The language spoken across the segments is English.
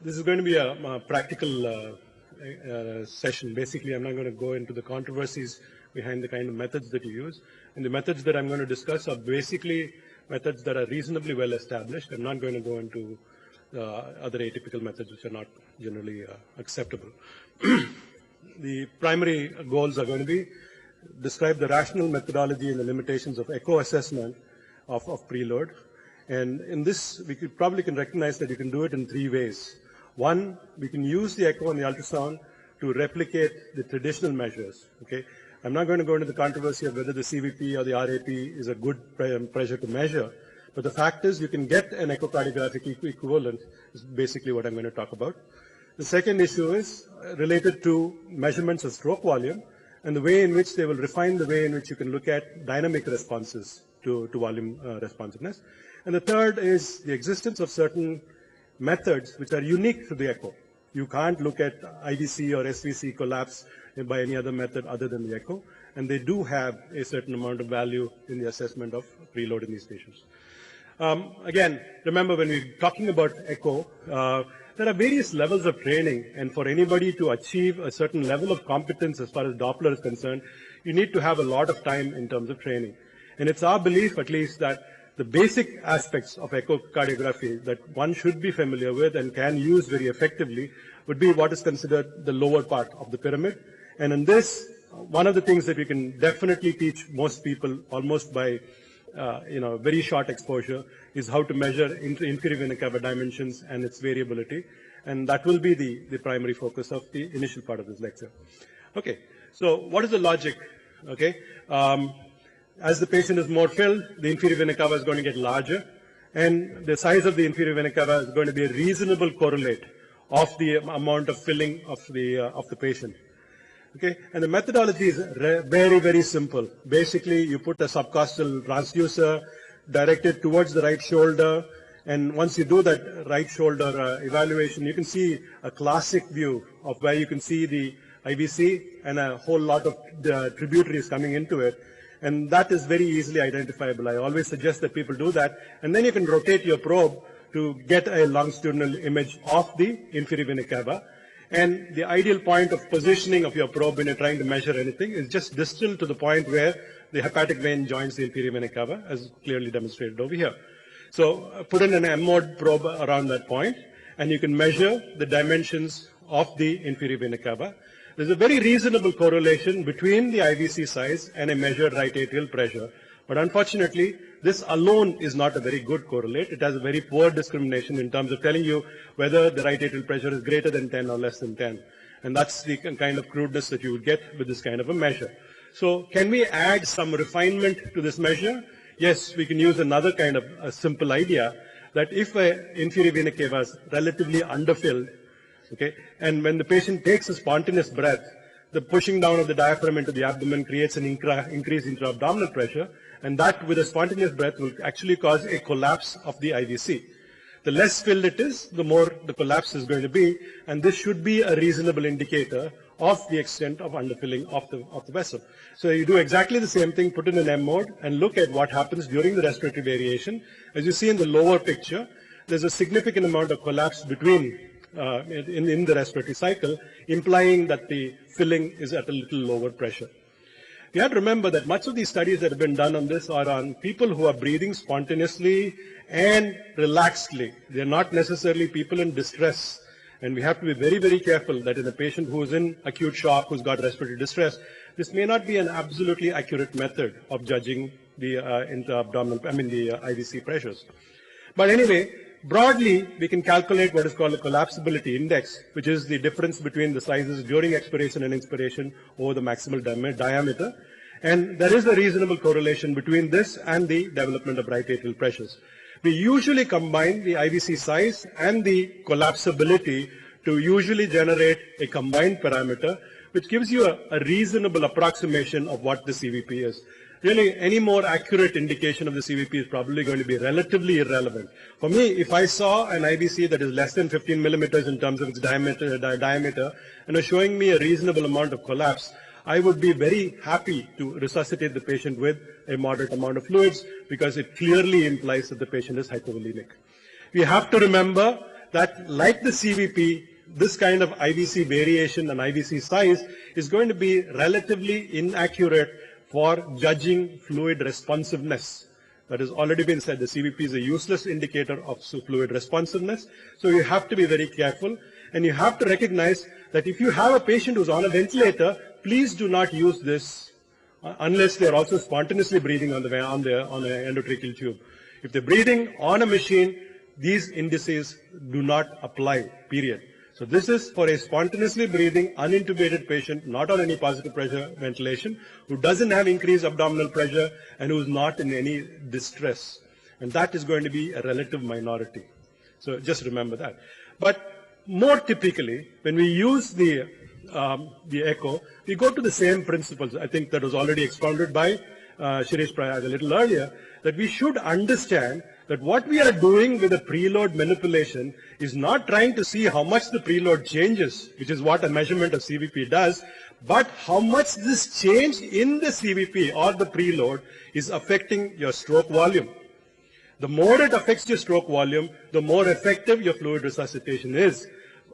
This is going to be a practical session. Basically, I'm not going to go into the controversies behind the kind of methods that you use. And the methods that I'm going to discuss are basically methods that are reasonably well established. I'm not going to go into other atypical methods which are not generally acceptable. The primary goals are going to be describe the rational methodology and the limitations of echo assessment of preload. And in this, we probably can recognize that you can do it in three ways. One, we can use the echo and the ultrasound to replicate the traditional measures. Okay, I'm not going to go into the controversy of whether the CVP or the RAP is a good pressure to measure, but the fact is you can get an echocardiographic equivalent is basically what I'm going to talk about. The second issue is related to measurements of stroke volume and the way in which they will refine the way in which you can look at dynamic responses to volume responsiveness. And the third is the existence of certain methods which are unique to the echo. You can't look at IVC or SVC collapse by any other method other than the echo, and they do have a certain amount of value in the assessment of preload in these patients. Again, remember when we're talking about echo, there are various levels of training, and for anybody to achieve a certain level of competence as far as Doppler is concerned, you need to have a lot of time in terms of training. And it's our belief, at least, that the basic aspects of echocardiography that one should be familiar with and can use very effectively would be what is considered the lower part of the pyramid. And in this, one of the things that we can definitely teach most people almost by very short exposure is how to measure inferior vena cava dimensions and its variability. And that will be the primary focus of the initial part of this lecture. Okay, so what is the logic? Okay. As the patient is more filled, the inferior vena cava is going to get larger, and the size of the inferior vena cava is going to be a reasonable correlate of the amount of filling of the patient. Okay, and the methodology is very, very simple. Basically, you put a subcostal transducer directed towards the right shoulder, and once you do that right shoulder evaluation, you can see a classic view of where you can see the IVC and a whole lot of tributaries coming into it. And that is very easily identifiable. I always suggest that people do that. And then you can rotate your probe to get a longitudinal image of the inferior vena cava. And the ideal point of positioning of your probe when you're trying to measure anything is just distal to the point where the hepatic vein joins the inferior vena cava, as clearly demonstrated over here. So put in an M-mode probe around that point, and you can measure the dimensions of the inferior vena cava. There's a very reasonable correlation between the IVC size and a measured right atrial pressure. But unfortunately, this alone is not a very good correlate. It has a very poor discrimination in terms of telling you whether the right atrial pressure is greater than 10 or less than 10. And that's the kind of crudeness that you would get with this kind of a measure. So can we add some refinement to this measure? Yes, we can use another kind of a simple idea that if an inferior vena cava is relatively underfilled, okay, and when the patient takes a spontaneous breath, the pushing down of the diaphragm into the abdomen creates an increased intra-abdominal pressure, and that with a spontaneous breath will actually cause a collapse of the IVC. The less filled it is, the more the collapse is going to be, and this should be a reasonable indicator of the extent of underfilling of the vessel. So you do exactly the same thing, put in an M mode, and look at what happens during the respiratory variation. As you see in the lower picture, there's a significant amount of collapse between in the respiratory cycle, implying that the filling is at a little lower pressure. You have to remember that much of these studies that have been done on this are on people who are breathing spontaneously and relaxedly. They are not necessarily people in distress. And we have to be very, very careful that in a patient who is in acute shock, who's got respiratory distress, this may not be an absolutely accurate method of judging the IVC pressures. But anyway, broadly, we can calculate what is called a collapsibility index, which is the difference between the sizes during expiration and inspiration over the maximal diameter. And there is a reasonable correlation between this and the development of right atrial pressures. We usually combine the IVC size and the collapsibility to usually generate a combined parameter, which gives you a reasonable approximation of what the CVP is. Really, any more accurate indication of the CVP is probably going to be relatively irrelevant. For me, if I saw an IVC that is less than 15 millimeters in terms of its diameter and is showing me a reasonable amount of collapse, I would be very happy to resuscitate the patient with a moderate amount of fluids because it clearly implies that the patient is hypovolemic. We have to remember that, like the CVP, this kind of IVC variation and IVC size is going to be relatively inaccurate for judging fluid responsiveness. That has already been said. The CVP is a useless indicator of fluid responsiveness. So you have to be very careful, and you have to recognize that if you have a patient who's on a ventilator, please do not use this unless they're also spontaneously breathing on the endotracheal tube. If they're breathing on a machine, these indices do not apply, period. So this is for a spontaneously breathing, unintubated patient, not on any positive pressure ventilation, who doesn't have increased abdominal pressure and who is not in any distress. And that is going to be a relative minority. So just remember that. But more typically, when we use the echo, we go to the same principles. I think that was already expounded by Shirish Prayag a little earlier, that we should understand that what we are doing with the preload manipulation is not trying to see how much the preload changes, which is what a measurement of CVP does, but how much this change in the CVP or the preload is affecting your stroke volume. The more it affects your stroke volume, the more effective your fluid resuscitation is.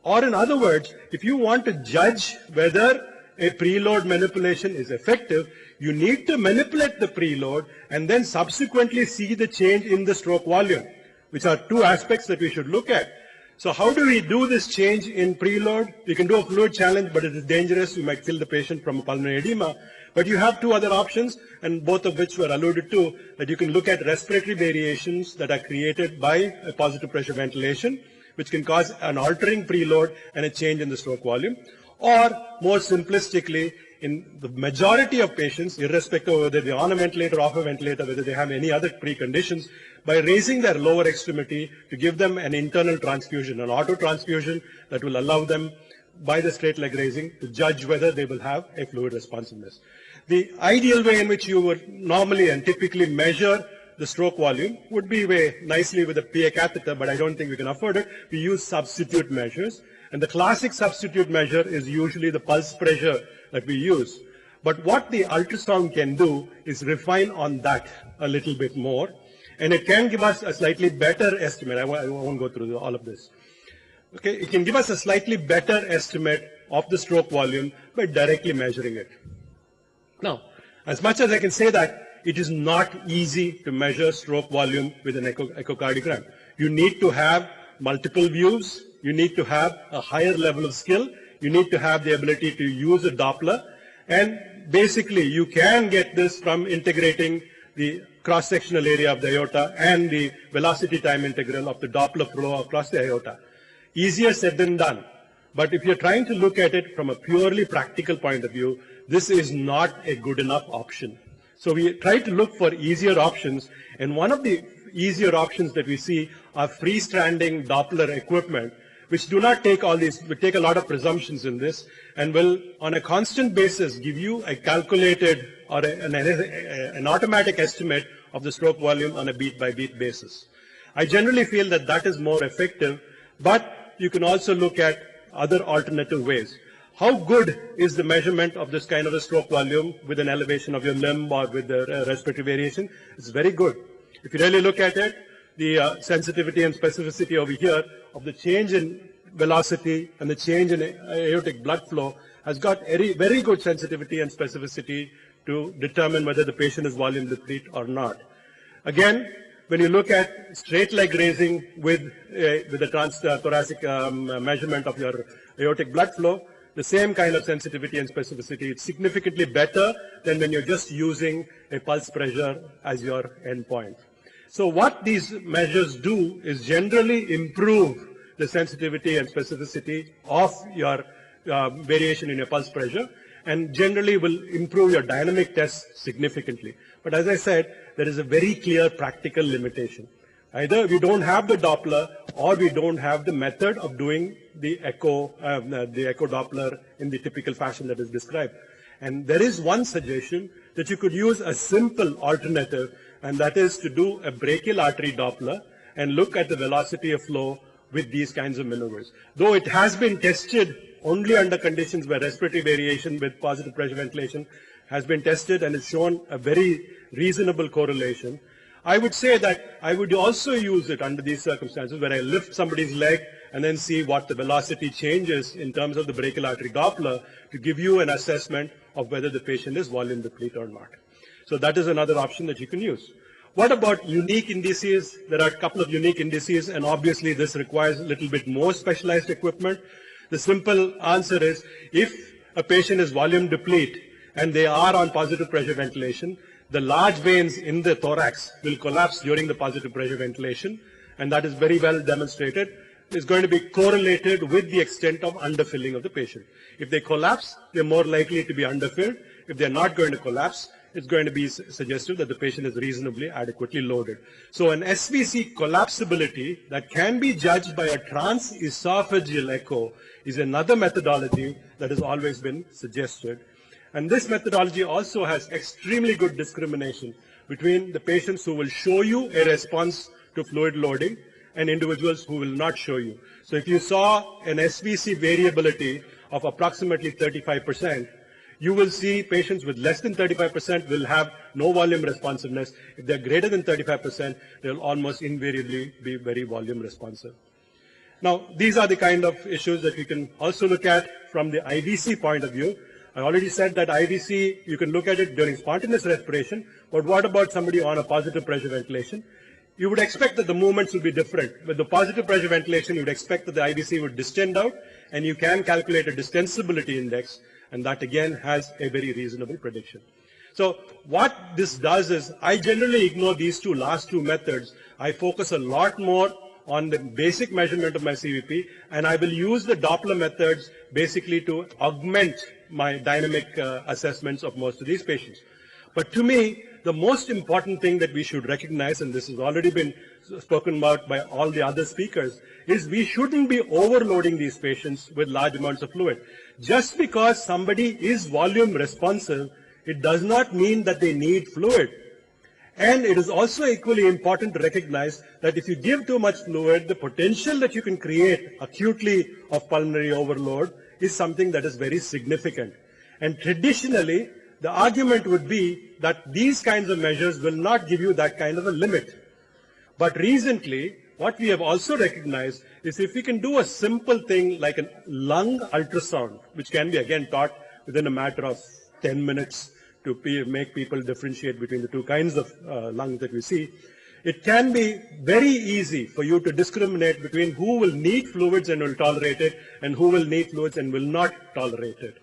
Or in other words, if you want to judge whether a preload manipulation is effective, you need to manipulate the preload and then subsequently see the change in the stroke volume, which are two aspects that we should look at. So how do we do this change in preload? We can do a fluid challenge, but it is dangerous. We might kill the patient from a pulmonary edema. But you have two other options, and both of which were alluded to, that you can look at respiratory variations that are created by a positive pressure ventilation, which can cause an altering preload and a change in the stroke volume. Or more simplistically, in the majority of patients, irrespective of whether they're on a ventilator or off a ventilator, whether they have any other preconditions, by raising their lower extremity to give them an internal transfusion, an auto transfusion that will allow them, by the straight leg raising, to judge whether they will have a fluid responsiveness. The ideal way in which you would normally and typically measure the stroke volume would be nicely with a PA catheter, but I don't think we can afford it. We use substitute measures. And the classic substitute measure is usually the pulse pressure that we use. But what the ultrasound can do is refine on that a little bit more. And it can give us a slightly better estimate. I won't go through all of this. Okay, it can give us a slightly better estimate of the stroke volume by directly measuring it. Now, as much as I can say that, it is not easy to measure stroke volume with an echocardiogram. You need to have multiple views. You need to have a higher level of skill. You need to have the ability to use a Doppler. And basically, you can get this from integrating the cross-sectional area of the aorta and the velocity time integral of the Doppler flow across the aorta. Easier said than done. But if you're trying to look at it from a purely practical point of view, this is not a good enough option. So we try to look for easier options. And one of the easier options that we see are freestanding Doppler equipment, which do not take all these, we take a lot of presumptions in this, and will, on a constant basis, give you a calculated or an automatic estimate of the stroke volume on a beat-by-beat basis. I generally feel that that is more effective, but you can also look at other alternative ways. How good is the measurement of this kind of a stroke volume with an elevation of your limb or with the respiratory variation? It's very good. If you really look at it, the sensitivity and specificity over here of the change in velocity and the change in aortic blood flow has got very good sensitivity and specificity to determine whether the patient is volume deplete or not. Again, when you look at straight leg raising with the transthoracic measurement of your aortic blood flow, the same kind of sensitivity and specificity. It's significantly better than when you're just using a pulse pressure as your endpoint. So what these measures do is generally improve the sensitivity and specificity of your variation in your pulse pressure, and generally will improve your dynamic tests significantly. But as I said, there is a very clear practical limitation. Either we don't have the Doppler or we don't have the method of doing the echo Doppler in the typical fashion that is described. And there is one suggestion that you could use a simple alternative, and that is to do a brachial artery Doppler and look at the velocity of flow with these kinds of maneuvers. Though it has been tested only under conditions where respiratory variation with positive pressure ventilation has been tested and has shown a very reasonable correlation, I would say that I would also use it under these circumstances where I lift somebody's leg and then see what the velocity changes in terms of the brachial artery Doppler to give you an assessment of whether the patient is volume deplete or not. So that is another option that you can use. What about unique indices? There are a couple of unique indices, and obviously this requires a little bit more specialized equipment. The simple answer is, if a patient is volume deplete and they are on positive pressure ventilation, the large veins in the thorax will collapse during the positive pressure ventilation, and that is very well demonstrated. It's going to be correlated with the extent of underfilling of the patient. If they collapse, they're more likely to be underfilled. If they're not going to collapse, it's going to be suggestive that the patient is reasonably adequately loaded. So an SVC collapsibility that can be judged by a transesophageal echo is another methodology that has always been suggested. And this methodology also has extremely good discrimination between the patients who will show you a response to fluid loading and individuals who will not show you. So if you saw an SVC variability of approximately 35%, you will see patients with less than 35% will have no volume responsiveness. If they're greater than 35%, they'll almost invariably be very volume responsive. Now, these are the kind of issues that we can also look at from the IVC point of view. I already said that IVC, you can look at it during spontaneous respiration, but what about somebody on a positive pressure ventilation? You would expect that the movements would be different. With the positive pressure ventilation, you would expect that the IVC would distend out, and you can calculate a distensibility index, and that again has a very reasonable prediction. So what this does is, I generally ignore these last two methods. I focus a lot more on the basic measurement of my CVP, and I will use the Doppler methods basically to augment my dynamic assessments of most of these patients. But to me, the most important thing that we should recognize, and this has already been spoken about by all the other speakers, is we shouldn't be overloading these patients with large amounts of fluid. Just because somebody is volume responsive, it does not mean that they need fluid. And it is also equally important to recognize that if you give too much fluid, the potential that you can create acutely of pulmonary overload is something that is very significant. And traditionally, the argument would be that these kinds of measures will not give you that kind of a limit. But recently, what we have also recognized is if we can do a simple thing like a lung ultrasound, which can be again taught within a matter of 10 minutes to make people differentiate between the two kinds of lungs that we see, it can be very easy for you to discriminate between who will need fluids and will tolerate it and who will need fluids and will not tolerate it.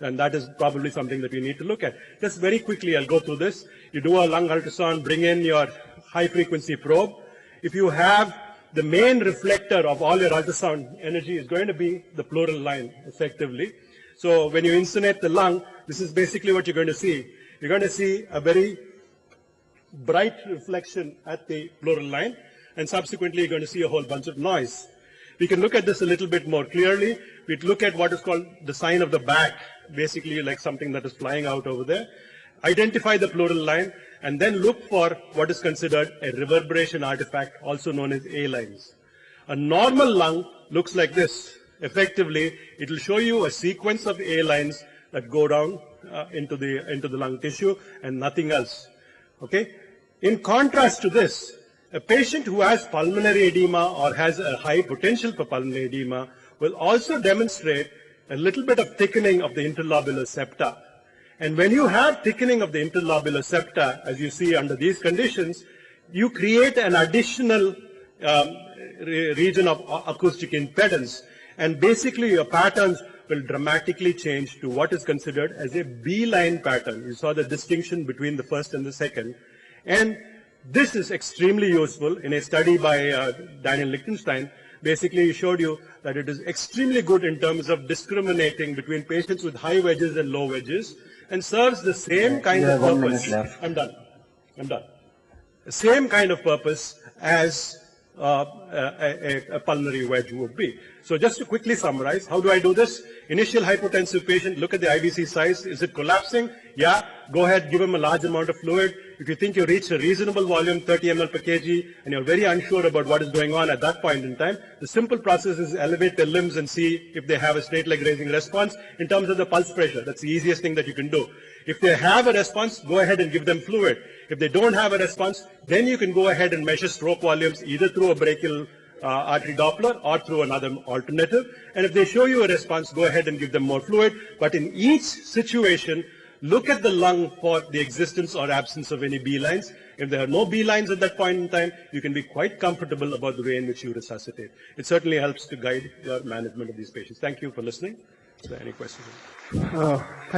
And that is probably something that we need to look at. Just very quickly, I'll go through this. You do a lung ultrasound, bring in your high-frequency probe. If you have the main reflector of all your ultrasound energy is going to be the pleural line, effectively. So when you insunate the lung, this is basically what you're going to see. You're going to see a very bright reflection at the pleural line, and subsequently you're going to see a whole bunch of noise. We can look at this a little bit more clearly. We'd look at what is called the sign of the bat, basically like something that is flying out over there. Identify the pleural line, and then look for what is considered a reverberation artifact, also known as A lines. A normal lung looks like this. Effectively, it will show you a sequence of A lines that go down into the lung tissue and nothing else. Okay? In contrast to this, a patient who has pulmonary edema or has a high potential for pulmonary edema will also demonstrate a little bit of thickening of the interlobular septa. And when you have thickening of the interlobular septa, as you see under these conditions, you create an additional region of acoustic impedance. And basically your patterns will dramatically change to what is considered as a B-line pattern. You saw the distinction between the first and the second. And this is extremely useful in a study by Daniel Lichtenstein. Basically, he showed you that it is extremely good in terms of discriminating between patients with high wedges and low wedges, and serves the same kind of purpose. I'm done. The same kind of purpose as a pulmonary wedge would be. So just to quickly summarize, how do I do this? Initial hypotensive patient, look at the IVC size. Is it collapsing? Yeah. Go ahead, give him a large amount of fluid. If you think you reached a reasonable volume, 30 ml per kg, and you're very unsure about what is going on at that point in time, the simple process is elevate the limbs and see if they have a straight leg raising response in terms of the pulse pressure. That's the easiest thing that you can do. If they have a response, go ahead and give them fluid. If they don't have a response, then you can go ahead and measure stroke volumes either through a brachial artery Doppler or through another alternative. And if they show you a response, go ahead and give them more fluid. But in each situation, look at the lung for the existence or absence of any B lines. If there are no B lines at that point in time, you can be quite comfortable about the way in which you resuscitate. It certainly helps to guide your management of these patients. Thank you for listening. Are there any questions?